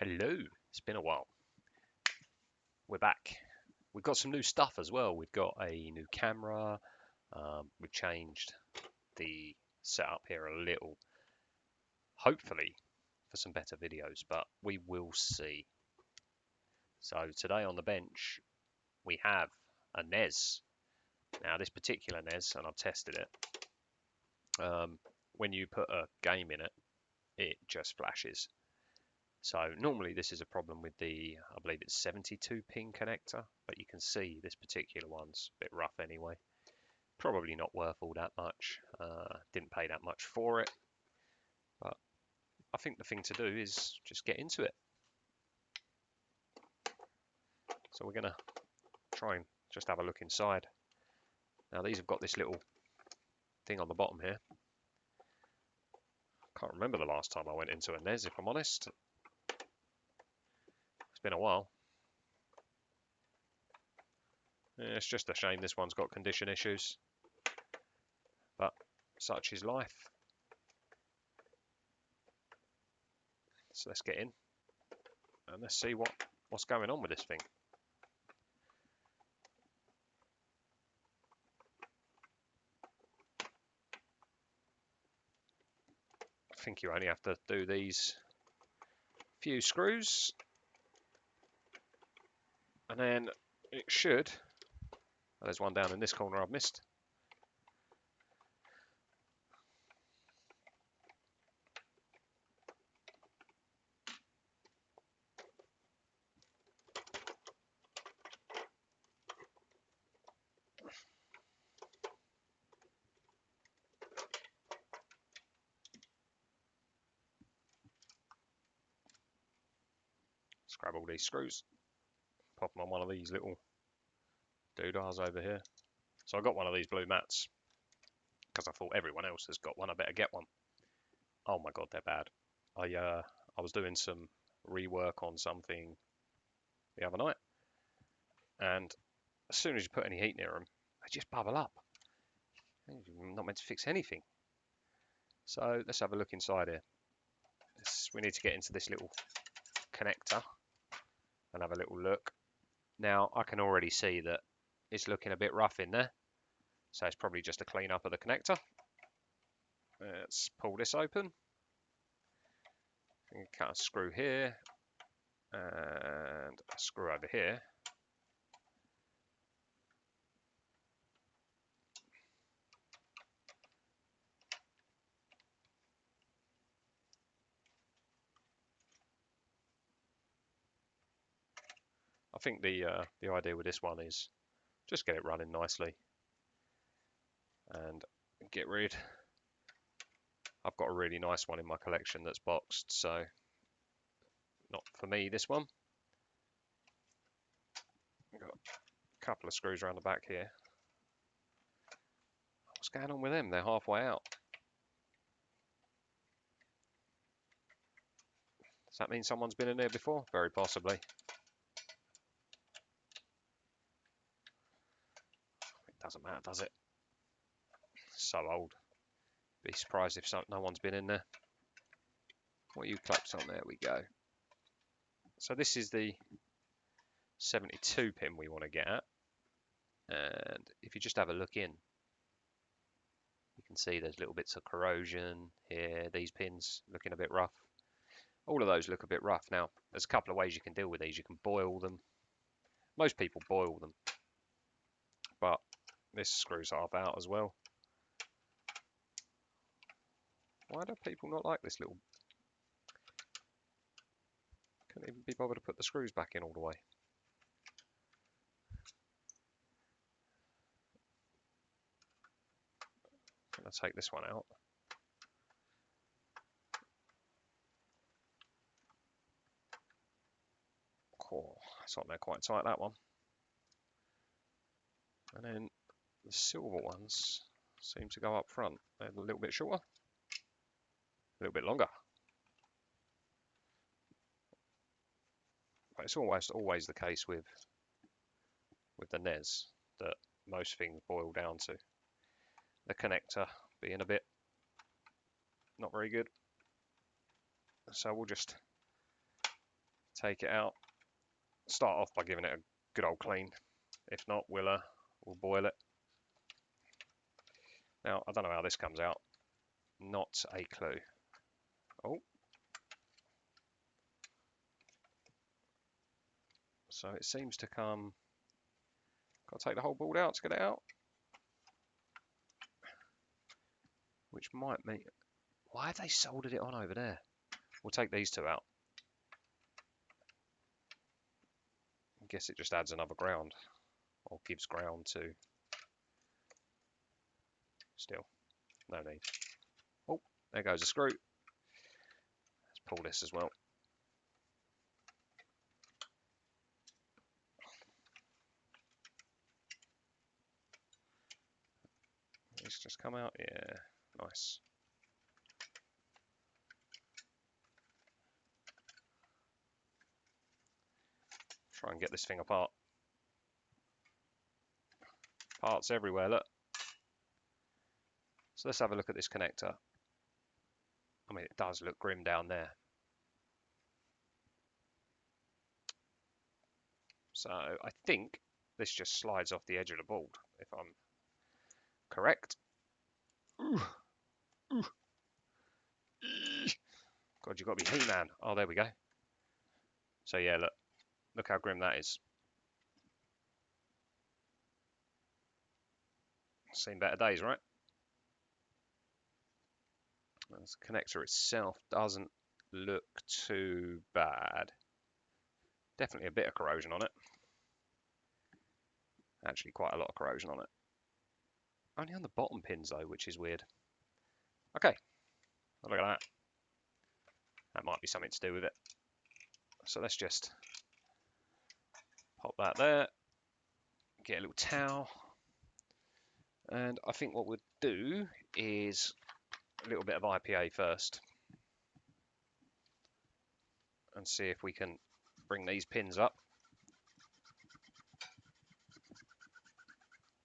Hello, it's been a while. We're back. We've got some new stuff as well. We've got a new camera. We've changed the setup here a little, hopefully for some better videos, but we will see. So today on the bench, we have a NES. Now this particular NES, and I've tested it, when you put a game in it, it just flashes. So normally this is a problem with the, I believe it's 72 pin connector, but you can see this particular one's a bit rough anyway. Probably not worth all that much. Didn't pay that much for it, but I think the thing to do is just get into it. So we're gonna try and just have a look inside. Now these have got this little thing on the bottom here. Can't remember the last time I went into a NES, if I'm honest. It's been a while. Yeah, it's just a shame this one's got condition issues, but such is life. So let's get in and let's see what's going on with this thing. I think you only have to do these few screws, and then it should. Oh, there's one down in this corner I've missed. Let's grab all these screws, pop them on one of these little doodahs over here. So I got one of these blue mats because I thought everyone else has got one. I better get one. Oh my god, they're bad. I was doing some rework on something the other night, and as soon as you put any heat near them, they just bubble up. You're not meant to fix anything. So let's have a look inside here. We need to get into this little connector and have a little look. Now I can already see that it's looking a bit rough in there, so it's probably just a clean up of the connector. Let's pull this open. Cut a screw here and a screw over here. I think the idea with this one is just get it running nicely and get rid. I've got a really nice one in my collection that's boxed, so not for me this one. Got a couple of screws around the back here. What's going on with them? They're halfway out. Does that mean someone's been in there before? Very possibly. It doesn't matter, does it? So old. Be surprised if no one's been in there. What you claps on? There we go. So this is the 72 pin we want to get at, and if you just have a look in, you can see there's little bits of corrosion here. These pins looking a bit rough. All of those look a bit rough. Now there's a couple of ways you can deal with these. You can boil them. Most people boil them, but this screws half out as well. Why do people not like this little? Can't even be bothered to put the screws back in all the way. I'm going to take this one out. Oh, it's on there quite tight, that one. And then the silver ones seem to go up front. They're a little bit shorter, a little bit longer. But it's always the case with the NES that most things boil down to the connector being a bit not very good. So we'll just take it out. Start off by giving it a good old clean. If not, we'll boil it. Now, I don't know how this comes out. Not a clue. Oh. So it seems to come... Got to take the whole board out to get it out. Which might mean... Why have they soldered it on over there? We'll take these two out. I guess it just adds another ground. Or gives ground to... Still, no need. Oh, there goes a screw. Let's pull this as well. It's just come out. Yeah, nice. Try and get this thing apart. Parts everywhere, look. So let's have a look at this connector. I mean, it does look grim down there. So I think this just slides off the edge of the board, if I'm correct. Ooh. Ooh. God, you've got to be He-Man. Oh, there we go. So yeah, look how grim that is. Seen better days, right? The connector itself doesn't look too bad. Definitely a bit of corrosion on it. Actually, quite a lot of corrosion on it. Only on the bottom pins, though, which is weird. Okay, look at that. That might be something to do with it. So let's just pop that there. Get a little towel. And I think what we'll do is a little bit of IPA first. And see if we can bring these pins up.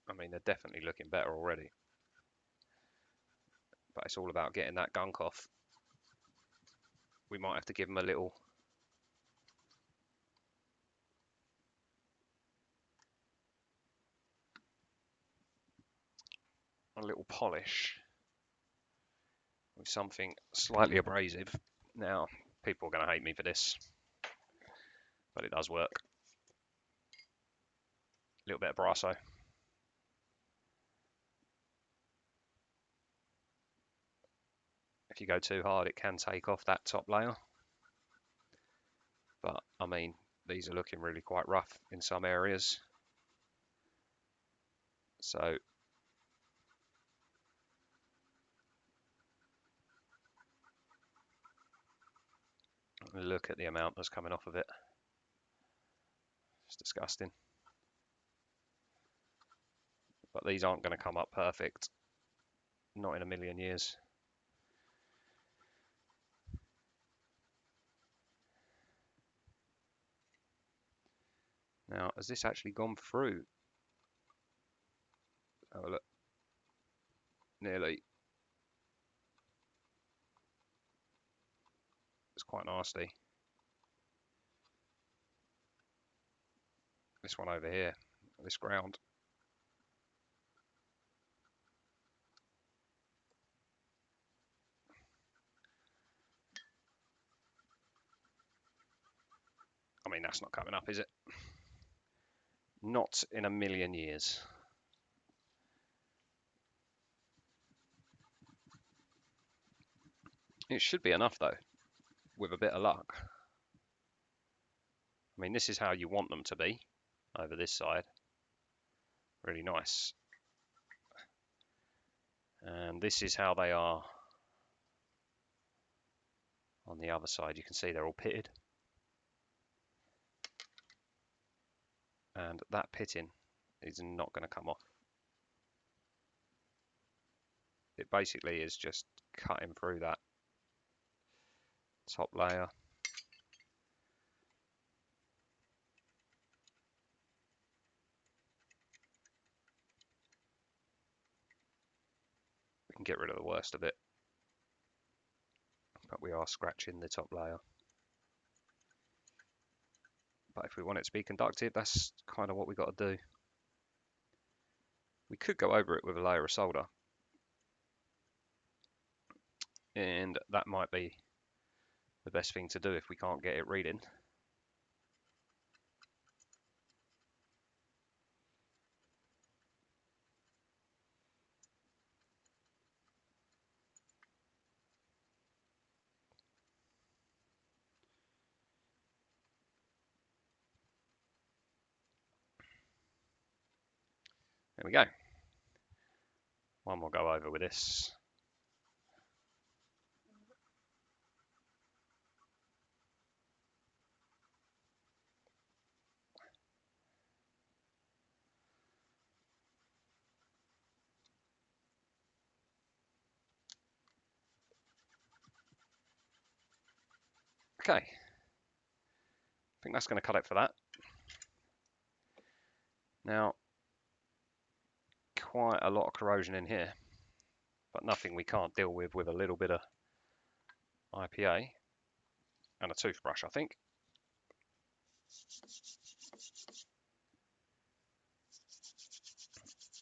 I mean, they're definitely looking better already. But it's all about getting that gunk off. We might have to give them a little polish with something slightly abrasive. Now, people are going to hate me for this, but it does work. A little bit of Brasso. If you go too hard, it can take off that top layer. But, I mean, these are looking really quite rough in some areas. So, look at the amount that's coming off of it. It's disgusting. But these aren't going to come up perfect. Not in a million years. Now, has this actually gone through? Have a look. Nearly. It's quite nasty. This one over here, this ground. I mean, that's not coming up, is it? Not in a million years. It should be enough, though, with a bit of luck. I mean, this is how you want them to be over this side. Really nice. And this is how they are on the other side. You can see they're all pitted. And that pitting is not going to come off. It basically is just cutting through that top layer. We can get rid of the worst of it, but we are scratching the top layer. But if we want it to be conductive, that's kind of what we got to do. We could go over it with a layer of solder, and that might be the best thing to do if we can't get it reading. There we go. One more go over with this. Okay. I think that's going to cut it for that. Now, quite a lot of corrosion in here, but nothing we can't deal with a little bit of IPA and a toothbrush, I think.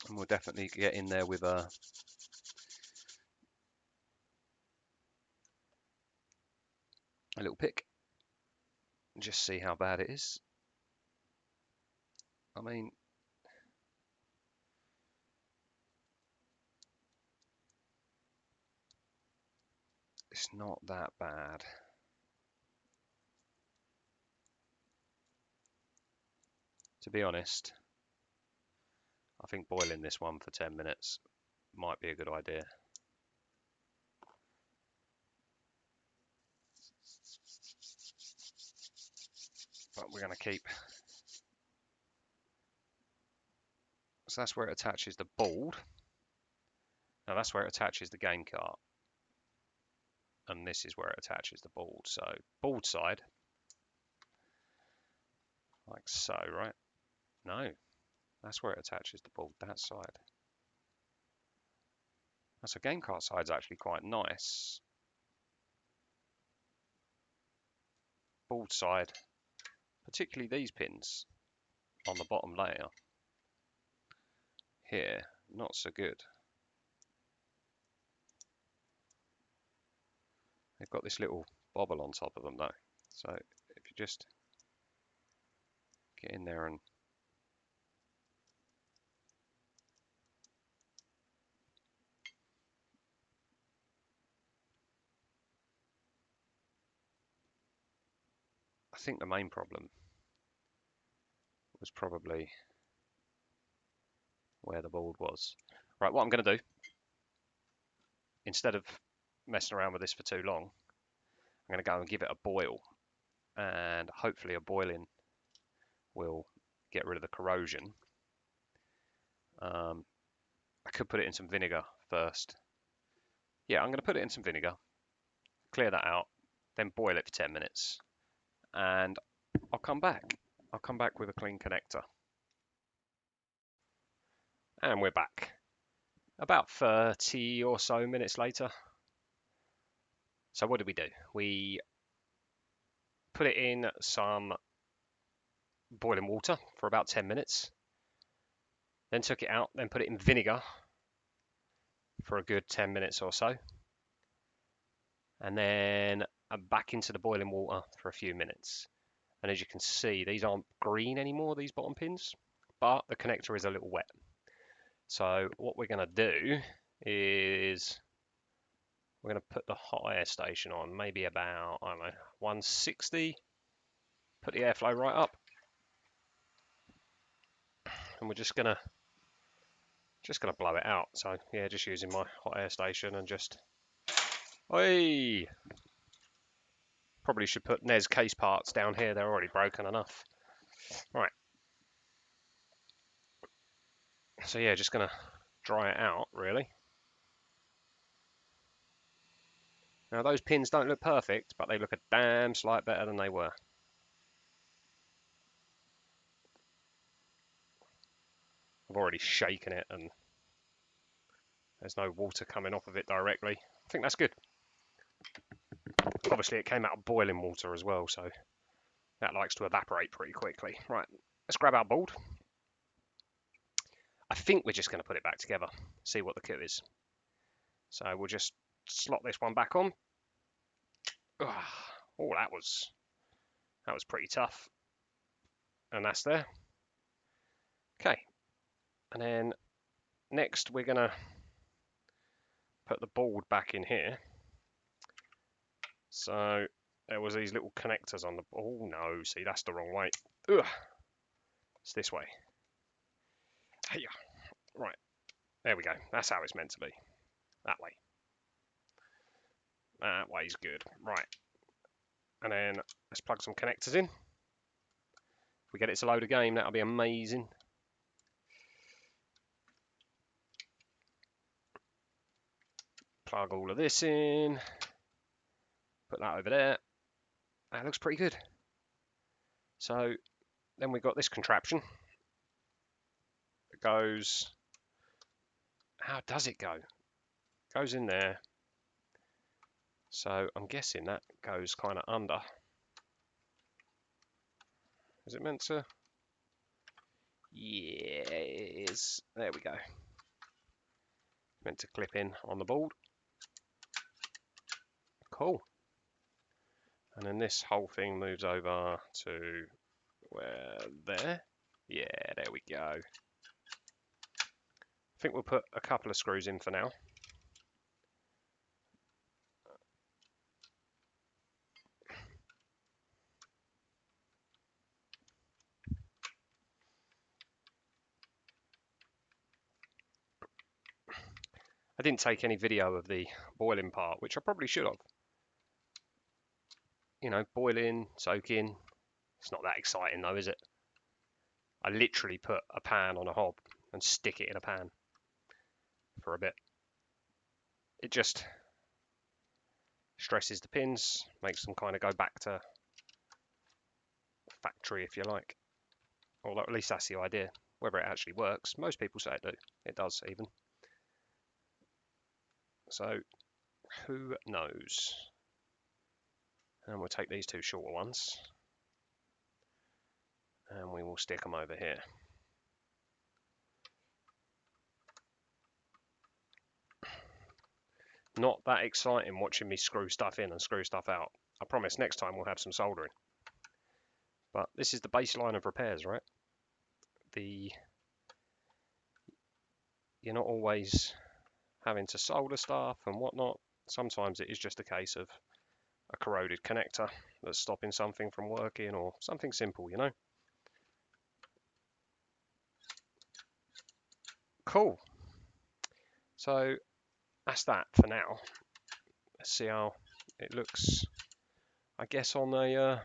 And we'll definitely get in there with a little pick and just see how bad it is. I mean, it's not that bad. To be honest, I think boiling this one for 10 minutes might be a good idea. But we're going to keep. So that's where it attaches the board. Now that's where it attaches the game cart. And this is where it attaches the board. So board side, like so, right? No, that's where it attaches the board, that side. So game cart side's actually quite nice. Board side, particularly these pins on the bottom layer here, not so good. They've got this little bobble on top of them though. So if you just get in there and I think the main problem was probably where the board was. Right, what I'm going to do, instead of messing around with this for too long, I'm going to go and give it a boil, and hopefully a boiling will get rid of the corrosion. I could put it in some vinegar first. Yeah, I'm going to put it in some vinegar, clear that out, then boil it for 10 minutes, and I'll come back. I'll come back with a clean connector. And we're back. About 30 or so minutes later. So what did we do? We put it in some boiling water for about 10 minutes. Then took it out, then put it in vinegar for a good 10 minutes or so. And then back into the boiling water for a few minutes. And as you can see, these aren't green anymore, these bottom pins, but the connector is a little wet. So what we're going to do is we're going to put the hot air station on, maybe about, I don't know, 160. Put the airflow right up. And we're just gonna blow it out. So yeah, just using my hot air station and just, oi! Probably should put NES case parts down here. They're already broken enough. Right. So yeah, just gonna dry it out really. Now those pins don't look perfect, but they look a damn sight better than they were. I've already shaken it and there's no water coming off of it directly. I think that's good. Obviously it came out of boiling water as well, so That likes to evaporate pretty quickly. Right, let's grab our board. I think we're just going to put it back together, see what the cue is. So we'll just slot this one back on. Oh, that was pretty tough. And that's there. Okay, and then next we're going to put the board back in here. So there was these little connectors on the... Oh no, see, that's the wrong way. Ugh. It's this way. Hiya. Right, there we go. That's how it's meant to be. That way. That way's good. Right. And then let's plug some connectors in. If we get it to load a game, that'll be amazing. Plug all of this in. Put that over there. That looks pretty good. So then we've got this contraption. It goes... How does it go? It goes in there. So I'm guessing that goes kind of under. Is it meant to? Yeah, it is. There we go. Meant to clip in on the board. Cool. And then this whole thing moves over to where there. Yeah, there we go. I think we'll put a couple of screws in for now. I didn't take any video of the boiling part, which I probably should have. You know, boiling, soaking. It's not that exciting though, is it? I literally put a pan on a hob and stick it in a pan for a bit. It just stresses the pins, makes them kind of go back to factory, if you like. Or at least that's the idea. Whether it actually works, most people say it does even. So, who knows? And we'll take these two shorter ones and we will stick them over here. Not that exciting watching me screw stuff in and screw stuff out. I promise next time we'll have some soldering. But this is the baseline of repairs, right? You're not always having to solder stuff and whatnot. Sometimes it is just a case of a corroded connector that's stopping something from working, or something simple, you know. Cool. So that's that for now. Let's see how it looks, I guess, on a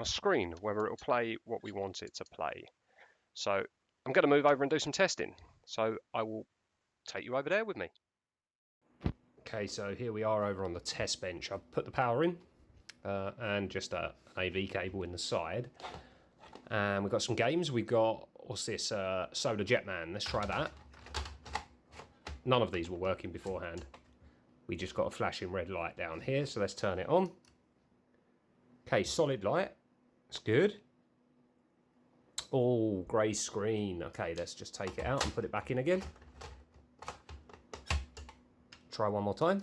screen, whether it'll play what we want it to play. So I'm going to move over and do some testing. So I will take you over there with me. Okay, so here we are over on the test bench. I've put the power in and just an AV cable in the side. And we've got some games. We've got, what's this, Solar Jetman. Let's try that. None of these were working beforehand. We just got a flashing red light down here, so let's turn it on. Okay, solid light. That's good. Oh, grey screen. Okay, let's just take it out and put it back in again. Try one more time.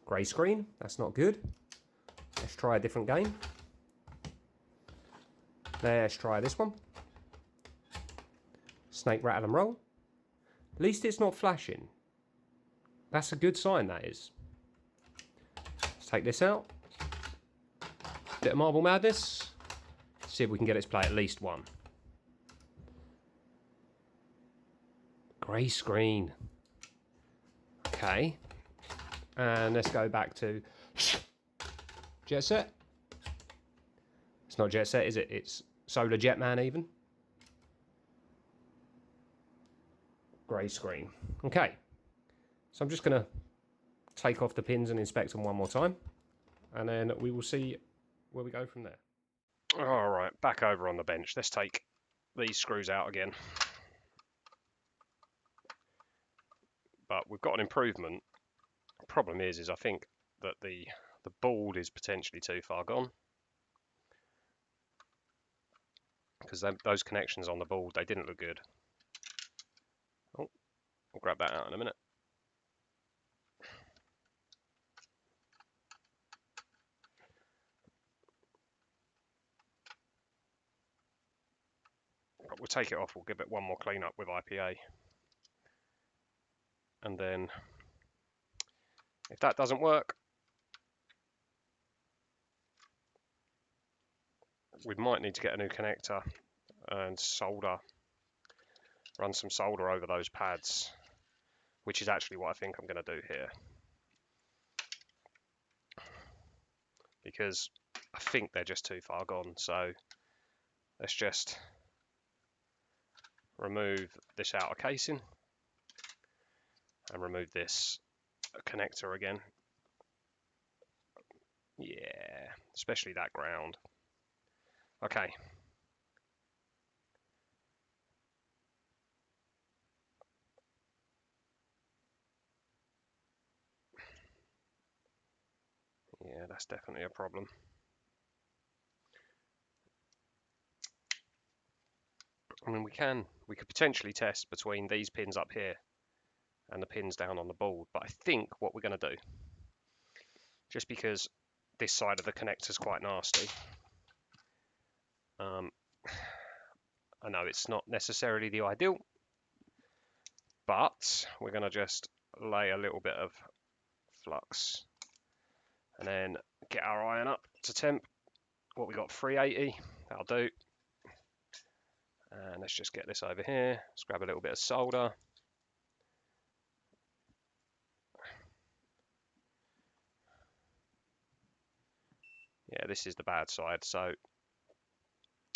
Grey screen. That's not good. Let's try a different game. Let's try this one. Snake, rattle and roll. At least it's not flashing. That's a good sign, that is. Let's take this out. Bit of Marble Madness. See if we can get it to play at least one. Grey screen. Okay. And let's go back to Jet Set. It's not Jet Set, is it? It's Solar Jetman even. Grey screen. Okay. So I'm just going to take off the pins and inspect them one more time. And then we will see where we go from there. All right, back over on the bench. Let's take these screws out again. But we've got an improvement. The problem is I think that the The board is potentially too far gone, because those connections on the board, they didn't look good. Oh, I'll grab that out in a minute. But we'll take it off, we'll give it one more clean up with IPA. And then, if that doesn't work, we might need to get a new connector and run some solder over those pads, which is actually what I think I'm going to do here. Because I think they're just too far gone, so let's just remove this outer casing and remove this connector again. Yeah, especially that ground. Okay. Yeah, that's definitely a problem. I mean, we could potentially test between these pins up here and the pins down on the board, but I think what we're going to do, just because this side of the connector is quite nasty, I know it's not necessarily the ideal, but we're going to just lay a little bit of flux and then get our iron up to temp. What we got, 380, that'll do. And let's just get this over here. Let's grab a little bit of solder. Yeah, this is the bad side. So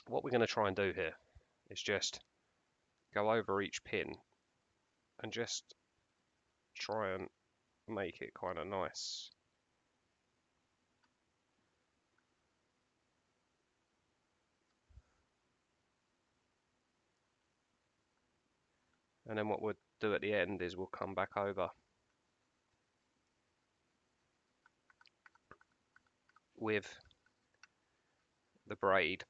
what we're going to try and do here is just go over each pin and just try and make it kind of nice. And then what we'll do at the end is we'll come back over with the braid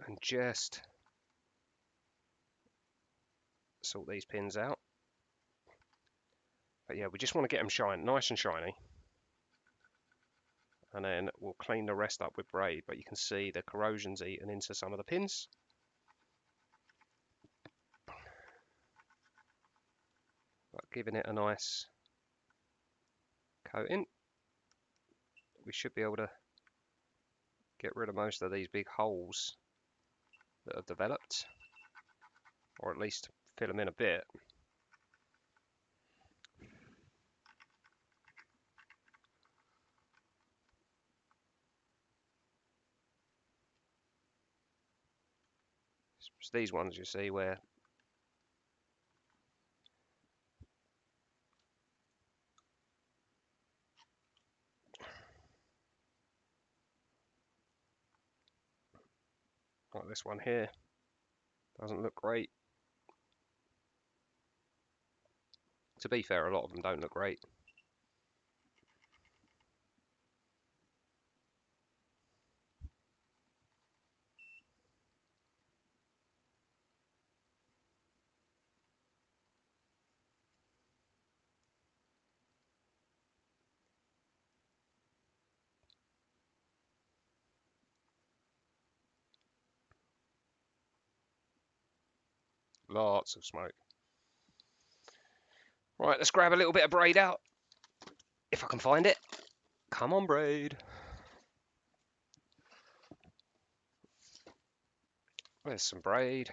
and just sort these pins out. But yeah, we just want to get them nice and shiny. And then we'll clean the rest up with braid, but you can see the corrosion's eaten into some of the pins. But giving it a nice coating, we should be able to get rid of most of these big holes that have developed, or at least fill them in a bit. It's these ones you see where like this one here doesn't look great. To be fair, a lot of them don't look great. Lots of smoke. Right, let's grab a little bit of braid out, if I can find it. Come on, braid. There's some braid.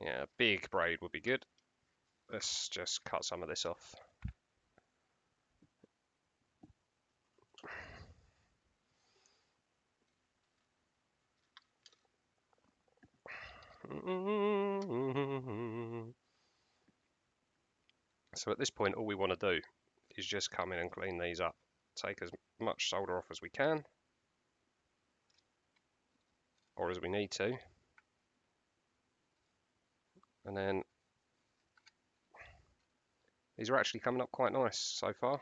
Yeah, big braid would be good. Let's just cut some of this off. So at this point, all we want to do is just come in and clean these up. Take as much solder off as we can, or as we need to. And then these are actually coming up quite nice so far.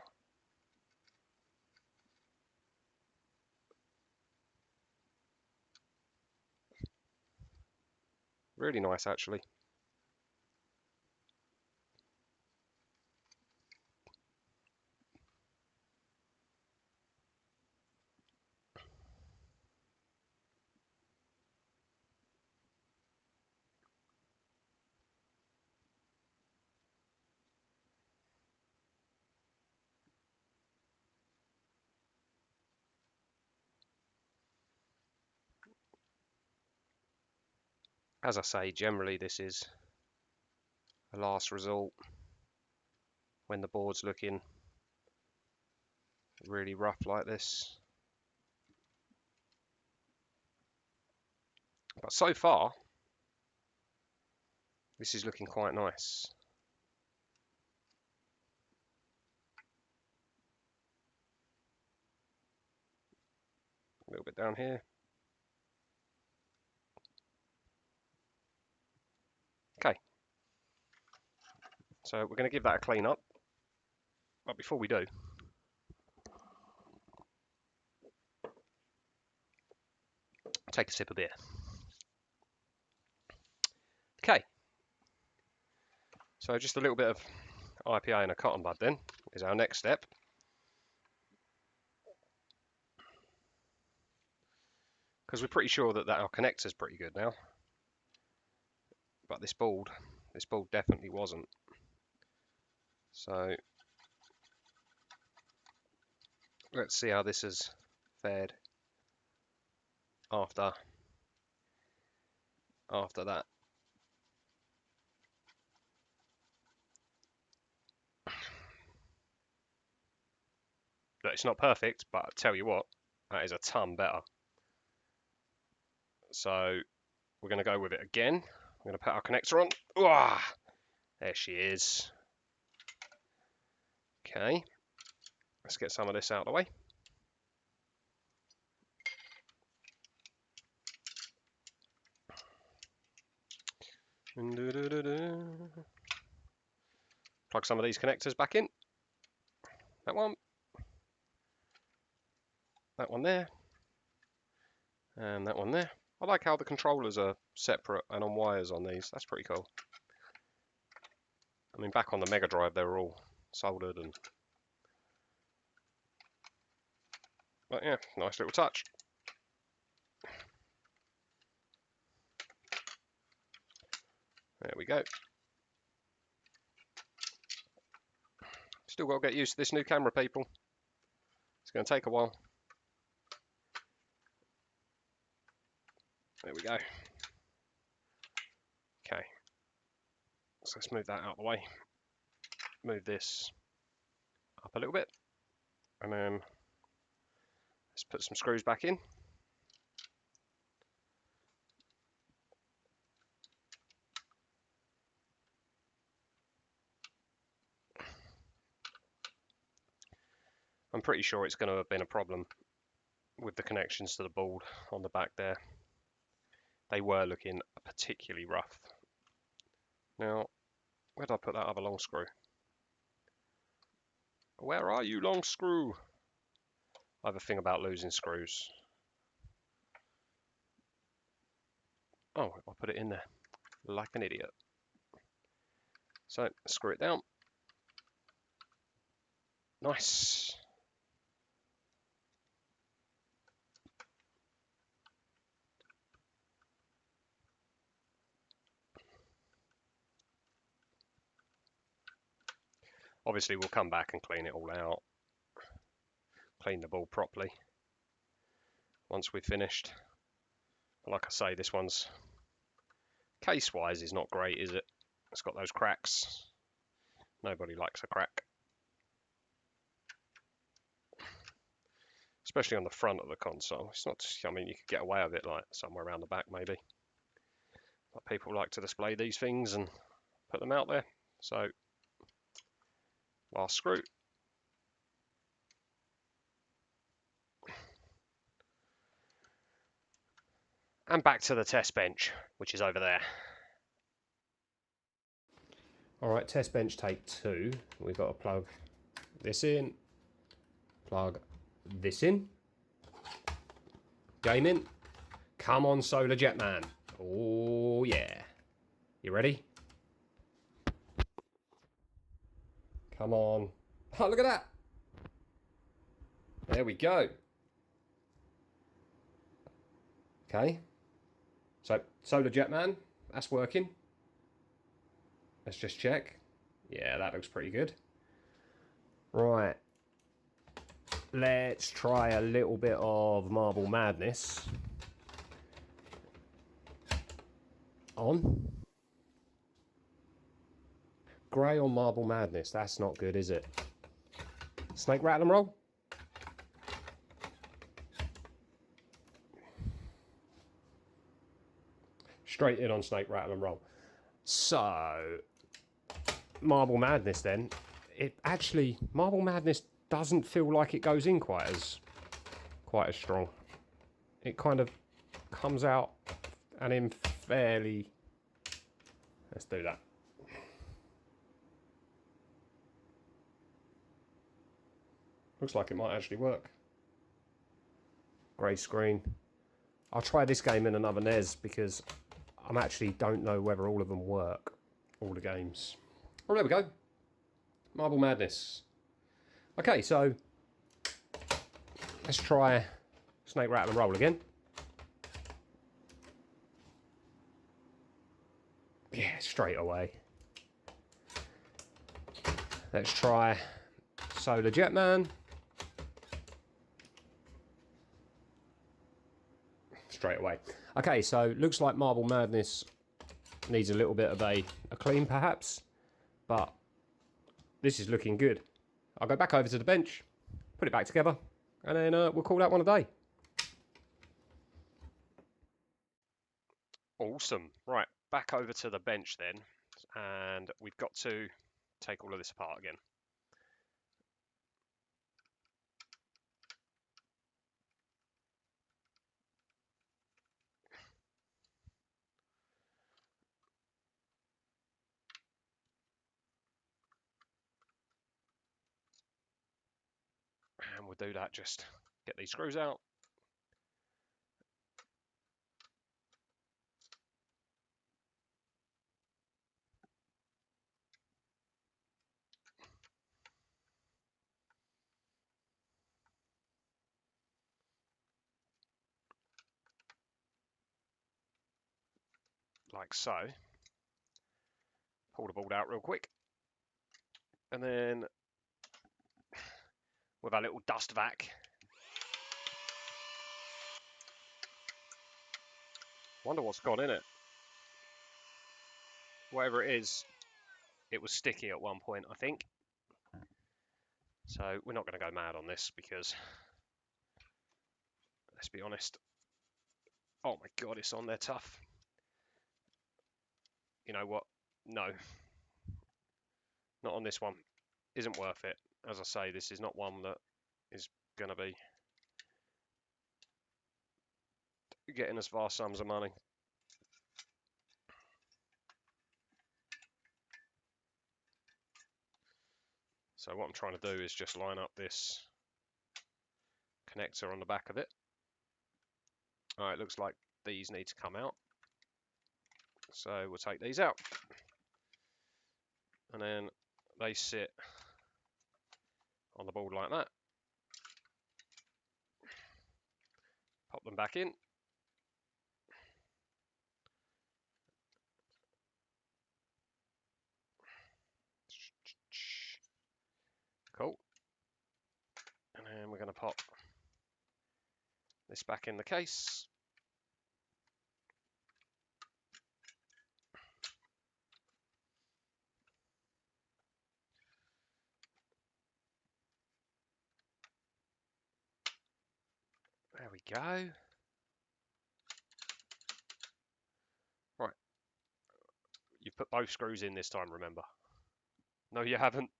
Really nice, actually. As I say, generally this is a last resort when the board's looking really rough like this. But so far, this is looking quite nice. A little bit down here. Okay. So we're going to give that a clean up. But before we do, take a sip of beer. Okay. So just a little bit of IPA and a cotton bud then is our next step. Because we're pretty sure that our connector's pretty good now. But this board definitely wasn't. So let's see how this has fared after that. But it's not perfect, but I tell you what, that is a ton better. So we're going to go with it again. I'm going to put our connector on. Ooh, there she is. Okay, let's get some of this out of the way. Plug some of these connectors back in. That one there, and that one there. I like how the controllers are separate and on wires on these. That's pretty cool. I mean, back on the Mega Drive, they were all soldered and... But yeah, nice little touch. There we go. Still got to get used to this new camera, people. It's going to take a while. There we go. Okay. So let's move that out of the way. Move this up a little bit. And then let's put some screws back in. I'm pretty sure it's going to have been a problem with the connections to the board on the back there. They were looking particularly rough. Now, where did I put that other long screw? Where are you, long screw? I have a thing about losing screws. Oh, I put it in there like an idiot. So, screw it down. Nice. Obviously, we'll come back and clean it all out. Clean the board properly once we've finished. Like I say, this one's case-wise is not great, is it? It's got those cracks. Nobody likes a crack. Especially on the front of the console. It's not, I mean, you could get away with it like somewhere around the back maybe. But people like to display these things and put them out there. So, last screw. And back to the test bench, which is over there. Alright, test bench take 2. We've got to plug this in. Plug this in. Game in. Come on, Solar Jetman. Oh, yeah. You ready? Come on. Oh, look at that. There we go. Okay. So, Solar Jetman, that's working. Let's just check. Yeah, that looks pretty good. Right. Let's try a little bit of Marble Madness. On. Grey on Marble Madness. That's not good, is it? Snake, rattle and roll. Straight in on Snake, rattle and roll. So, Marble Madness then. It actually, Marble Madness doesn't feel like it goes in quite as strong. It kind of comes out and in fairly. Let's do that. Looks like it might actually work. Grey screen. I'll try this game in another NES because I actually don't know whether all of them work. All the games. Oh, there we go. Marble Madness. Okay, so let's try Snake, Rattle and Roll again. Yeah, straight away. Let's try Solar Jetman. Straight away. Okay, so looks like Marble Madness needs a little bit of a clean perhaps, but this is looking good. I'll go back over to the bench, put it back together, and then we'll call that one a day. Awesome. Right, back over to the bench then, and we've got to take all of this apart again. And we'll do that, just get these screws out. Like so. Pull the board out real quick. And then with our little dust vac, wonder what's gone in it. Whatever it is, it was sticky at one point, I think. So we're not going to go mad on this because, let's be honest, oh my god, it's on there tough. You know what? No. Not on this one. Isn't worth it. As I say, this is not one that is going to be getting us vast sums of money. So what I'm trying to do is just line up this connector on the back of it. Alright, looks like these need to come out. So we'll take these out. And then they sit on the board like that. Pop them back in. Cool. And then we're going to pop this back in the case. There we go. Right. You've put both screws in this time, remember. No, you haven't.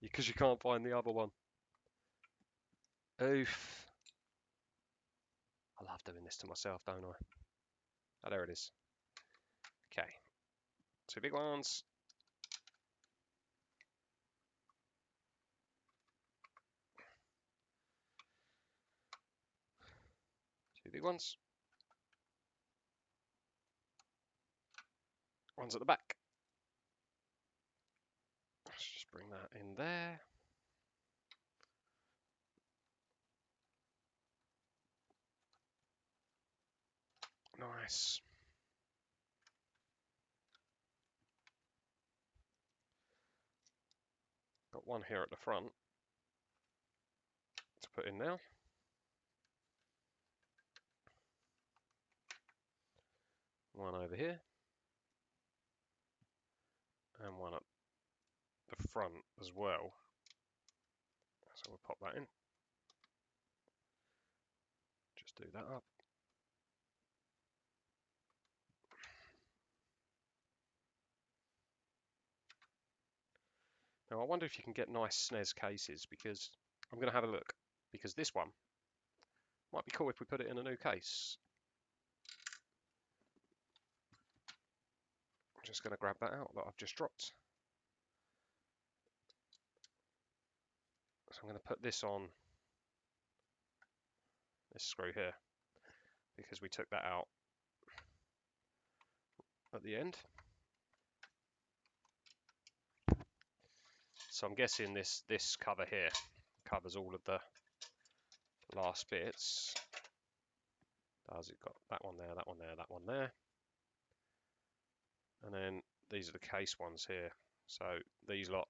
Because you can't find the other one. Oof. I love doing this to myself, don't I? Oh, there it is. Okay. Two big ones. Two big ones. one's at the back. Let's just bring that in there. Nice. Got one here at the front to put in now. One over here. And one at the front as well. So we'll pop that in. Just do that up. Now I wonder if you can get nice SNES cases, because I'm going to have a look, because this one might be cool if we put it in a new case. I'm just going to grab that out that I've just dropped. So I'm going to put this on this screw here, because we took that out at the end. So I'm guessing this cover here covers all of the last bits. Does it? Got that one there, that one there, that one there. And then these are the case ones here. So these lot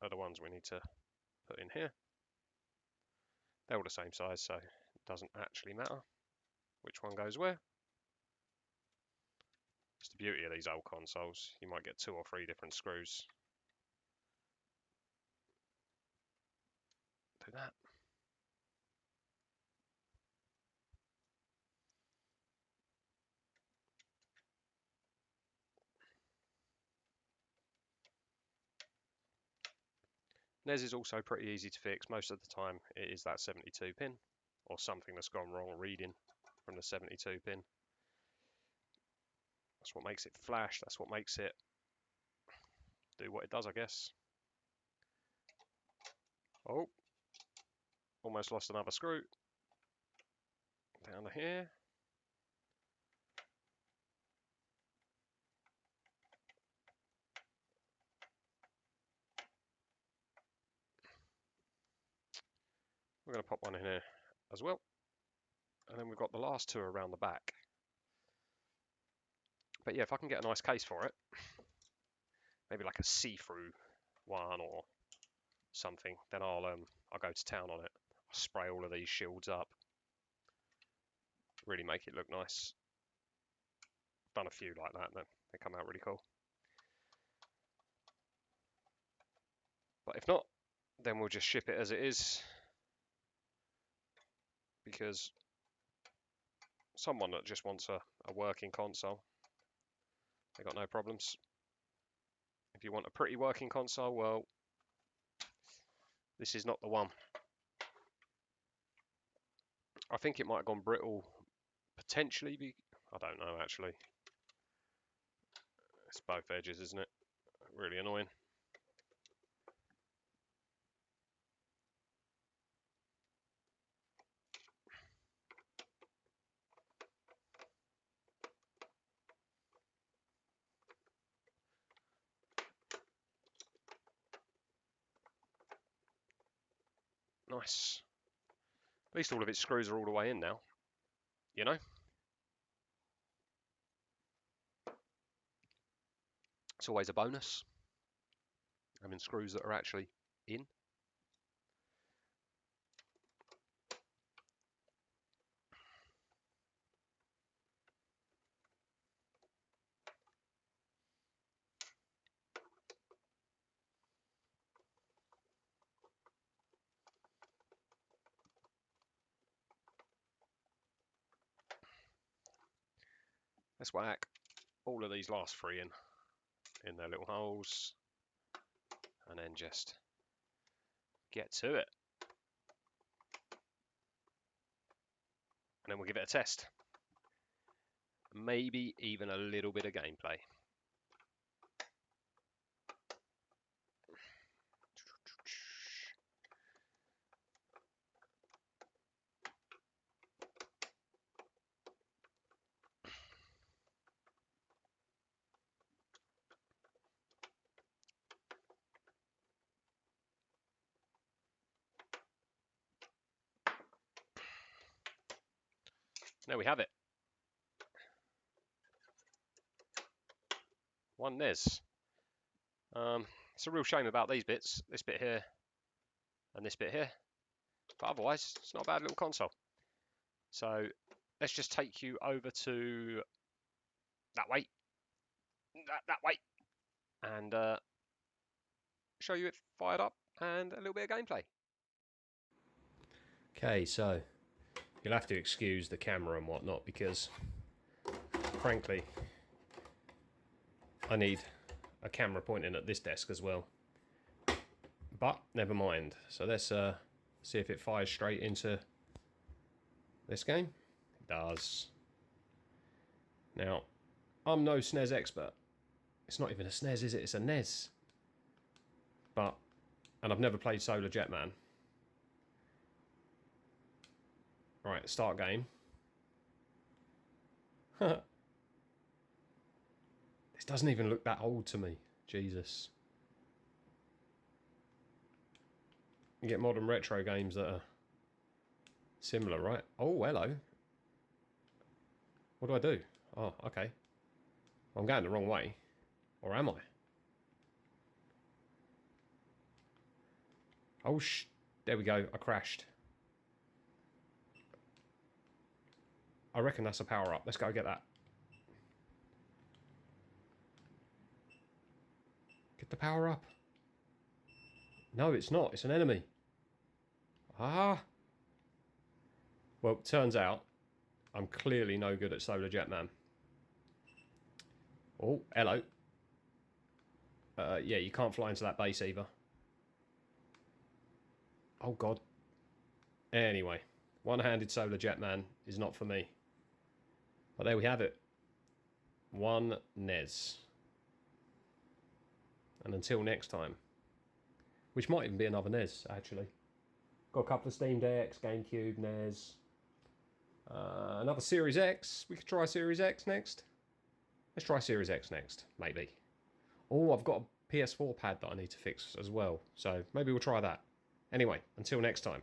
are the ones we need to put in here. They're all the same size, so it doesn't actually matter which one goes where. It's the beauty of these old consoles. You might get 2 or 3 different screws. Do that. NES is also pretty easy to fix. Most of the time it is that 72 pin or something that's gone wrong reading from the 72 pin. That's what makes it flash. That's what makes it do what it does, I guess. Oh, almost lost another screw. Down to here. We're going to pop one in here as well. And then we've got the last 2 around the back. But yeah, if I can get a nice case for it, maybe like a see-through one or something, then I'll go to town on it. I'll spray all of these shields up. Really make it look nice. Done a few like that, then they come out really cool. But if not, then we'll just ship it as it is, because someone that just wants a working console, they got no problems. If you want a pretty working console, well, this is not the one. I think it might have gone brittle, potentially. I don't know, actually. It's both edges, isn't it? Really annoying. Nice. At least all of its screws are all the way in now, you know? It's always a bonus, having screws that are actually in. Let's whack all of these last 3 in their little holes, and then just get to it. And then we'll give it a test. Maybe even a little bit of gameplay. There we have it. One NES. It's a real shame about these bits, this bit here and this bit here, but otherwise it's not a bad little console. So let's just take you over to that way, that way, and show you it fired up and a little bit of gameplay. Okay, so you'll have to excuse the camera and whatnot because, frankly, I need a camera pointing at this desk as well. But never mind. So let's see if it fires straight into this game. It does. Now, I'm no SNES expert. It's not even a SNES, is it? It's a NES. And I've never played Solar Jetman. Right, start game. This doesn't even look that old to me. Jesus. You get modern retro games that are similar, right? Oh, hello. What do I do? Oh, okay. I'm going the wrong way. Or am I? Oh, there we go. I crashed. I reckon that's a power up. Let's go get that. Get the power up. No, it's not. It's an enemy. Ah. Well, turns out I'm clearly no good at Solar Jetman. Oh, hello. Yeah, you can't fly into that base either. Oh, God. Anyway, one-handed Solar Jetman is not for me. But there we have it. One NES. And until next time. Which might even be another NES, actually. Got a couple of Steam Decks, GameCube, NES. Another Series X. We could try Series X next. Let's try Series X next, maybe. Oh, I've got a PS4 pad that I need to fix as well. So maybe we'll try that. Anyway, until next time.